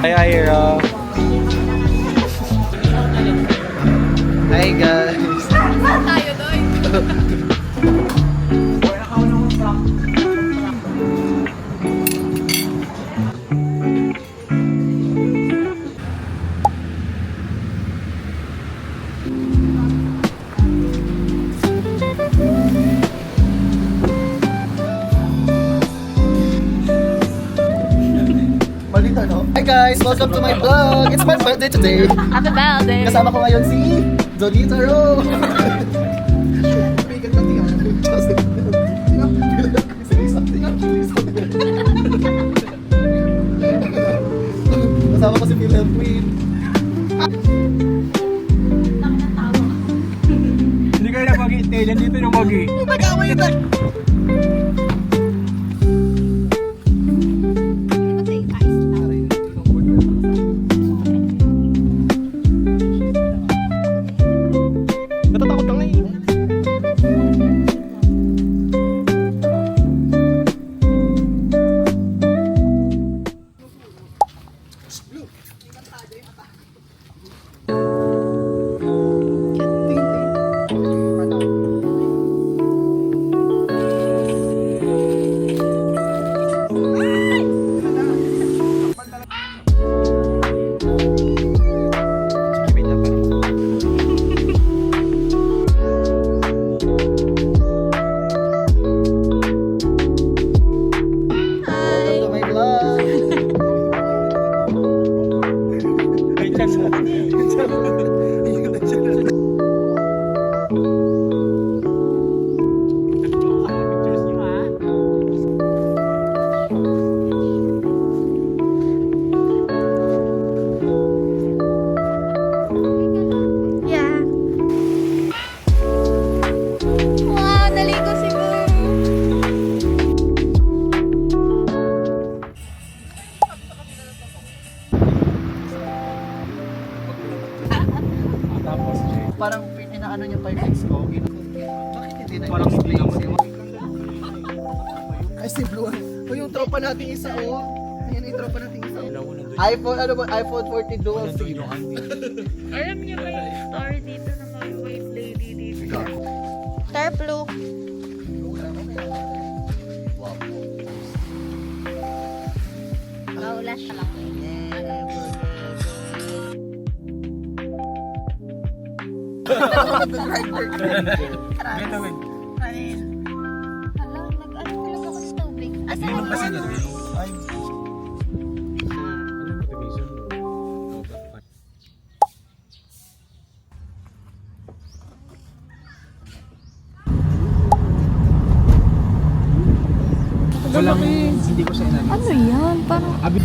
Hi, Ira. Hi, guys. Tayo doy. Malita, no? Hi, guys. Welcome to my vlog. It's my birthday today. Happy birthday. Kasama ko ngayon si Donita Ro. Bigat na tingnan. Kasama ko si Philip Queen. Hindi kayo na mag-i-stay. Dito na mag-i. Nag-away na. Natatakot ka nga eh. Welcome to my vlog. Ay, chance. Pictures niyo, ha? Yeah. Wow, naligo si Boo. Tapos, Parang inaano niya pa yung ex ko. Bakit hindi na parang explain hindi si Ay, si Blue. O yung tropa natin isa, oh. Ayan yung tropa natin isa. iPhone, ano ba? iPhone 14 dual SIM. Alam niyo ba yung story dito na may white lady dito? Star Blue. Maula siya lang. Ito, wait. Hala, nag-ano talaga ako sa tubig. Asa Hindi mo na kasi ano? Ay, Walang, hindi ko siya inali. Ano yan? Parang... Abi,